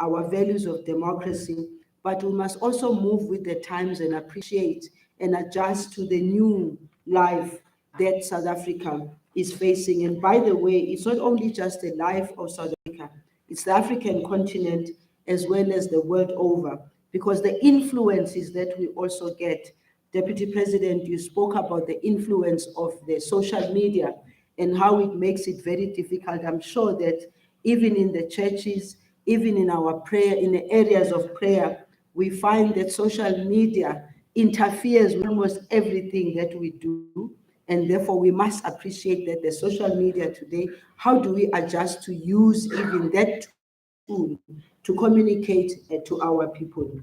our values of democracy, but we must also move with the times and appreciate and adjust to the new life that South Africa is facing. And by the way, it's not only just the life of South Africa, it's the African continent as well as the world over, because the influences that we also get. Deputy President, you spoke about the influence of the social media and how it makes it very difficult. I'm sure that even in the churches, even in our prayer, in the areas of prayer, we find that social media interferes with almost everything that we do. And therefore, we must appreciate that the social media today, how do we adjust to use even that tool to communicate to our people?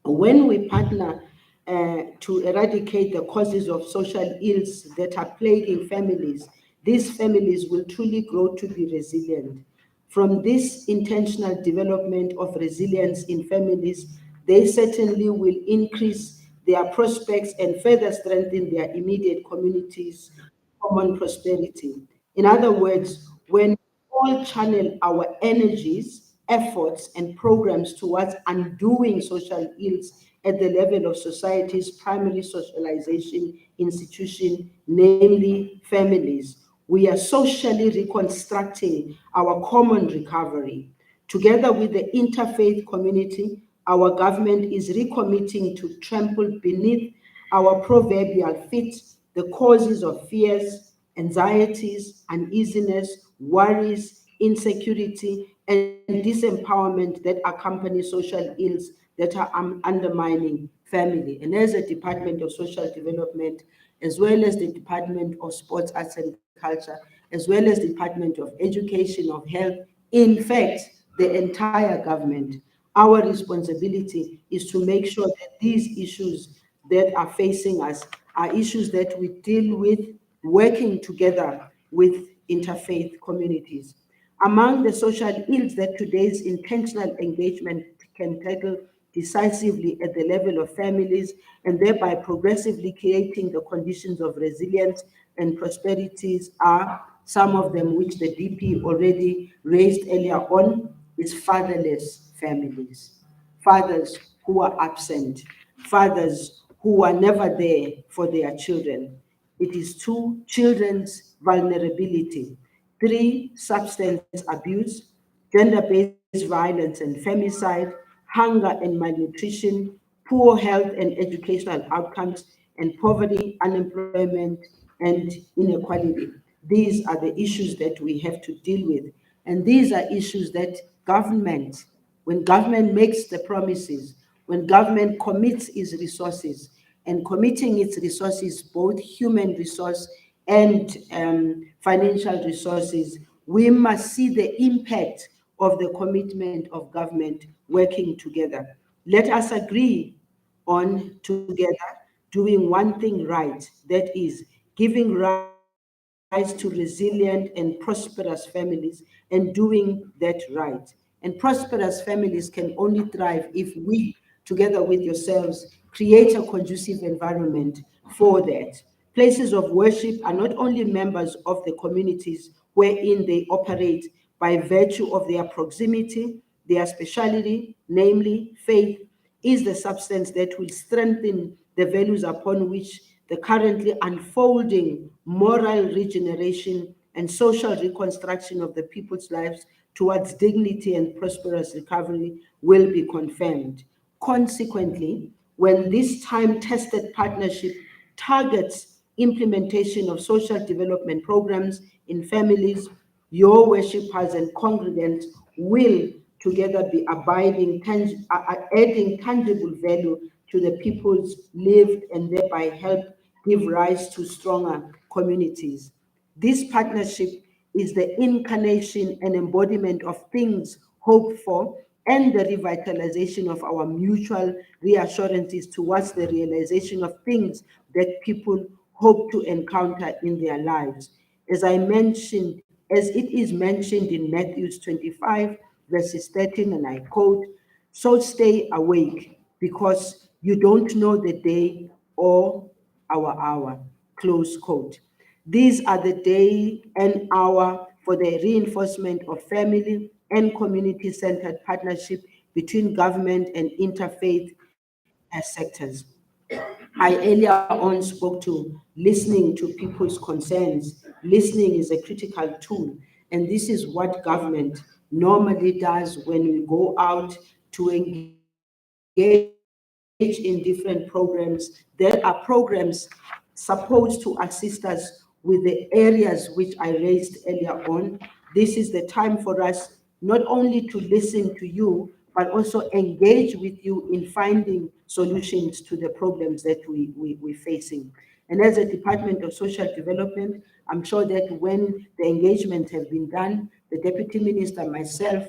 When we partner to eradicate the causes of social ills that are plaguing families, these families will truly grow to be resilient. From this intentional development of resilience in families, they certainly will increase their prospects and further strengthen their immediate communities' common prosperity. In other words, when we all channel our energies, efforts, and programs towards undoing social ills at the level of society's primary socialization institution, namely families, we are socially reconstructing our common recovery. Together with the interfaith community, our government is recommitting to trample beneath our proverbial feet the causes of fears, anxieties, uneasiness, worries, insecurity, and disempowerment that accompany social ills that are undermining family. And as a Department of Social Development, as well as the Department of Sports, Arts and Culture, as well as the Department of Education, of Health, in fact, the entire government, our responsibility is to make sure that these issues that are facing us are issues that we deal with working together with interfaith communities. Among the social ills that today's intentional engagement can tackle decisively at the level of families and thereby progressively creating the conditions of resilience and prosperities are some of them which the DP already raised earlier on, is fatherless families, fathers who are absent, fathers who are never there for their children. It is two, children's vulnerability. Three, substance abuse, gender-based violence and femicide, hunger and malnutrition, poor health and educational outcomes, and poverty, unemployment, and inequality. These are the issues that we have to deal with. And these are issues that government, when government makes the promises, when government commits its resources, and committing its resources, both human resource and financial resources, we must see the impact of the commitment of government working together. Let us agree on together doing one thing right, that is giving rise to resilient and prosperous families and doing that right. And prosperous families can only thrive if we, together with yourselves, create a conducive environment for that. Places of worship are not only members of the communities wherein they operate by virtue of their proximity, their speciality, namely faith, is the substance that will strengthen the values upon which the currently unfolding moral regeneration and social reconstruction of the people's lives towards dignity and prosperous recovery will be confirmed. Consequently, when this time-tested partnership targets implementation of social development programs in families, your worshippers and congregants will together be adding tangible value to the people's lived and thereby help give rise to stronger communities. This partnership is the incarnation and embodiment of things hoped for and the revitalization of our mutual reassurances towards the realization of things that people hope to encounter in their lives. As I mentioned, as it is mentioned in Matthew 25, verses 13, and I quote, "So stay awake, because you don't know the day or our hour," close quote. These are the day and hour for the reinforcement of family, and community-centered partnership between government and interfaith sectors. I earlier on spoke to listening to people's concerns. Listening is a critical tool, and this is what government normally does when we go out to engage in different programs. There are programs supposed to assist us with the areas which I raised earlier on. This is the time for us not only to listen to you, but also engage with you in finding solutions to the problems that we're facing. And as a Department of Social Development, I'm sure that when the engagements have been done, the Deputy Minister, myself,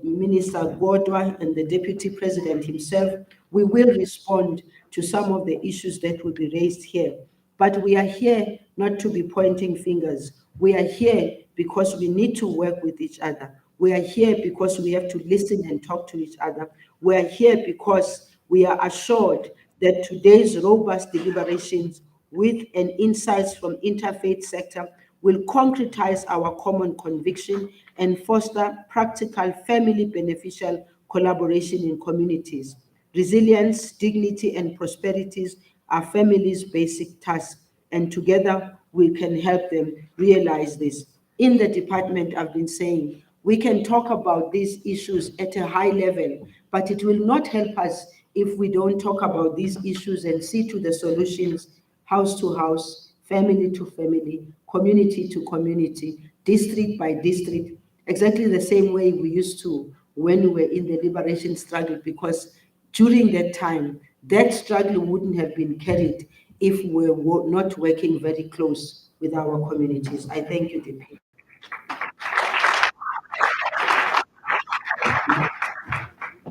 Minister Godwa, and the Deputy President himself, we will respond to some of the issues that will be raised here. But we are here not to be pointing fingers. We are here because we need to work with each other. We are here because we have to listen and talk to each other. We are here because we are assured that today's robust deliberations with an insights from interfaith sector will concretize our common conviction and foster practical family beneficial collaboration in communities. Resilience, dignity, and prosperities are families' basic tasks, and together we can help them realize this. In the department, I've been saying we can talk about these issues at a high level, but it will not help us if we don't talk about these issues and see to the solutions house to house, family to family, community to community, district by district, exactly the same way we used to when we were in the liberation struggle, because during that time, that struggle wouldn't have been carried if we were not working very close with our communities. I thank you, DP.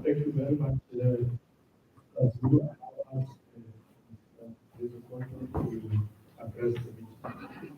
Thank you very much, Zulu. I will ask Mr. Quantum to address the meeting.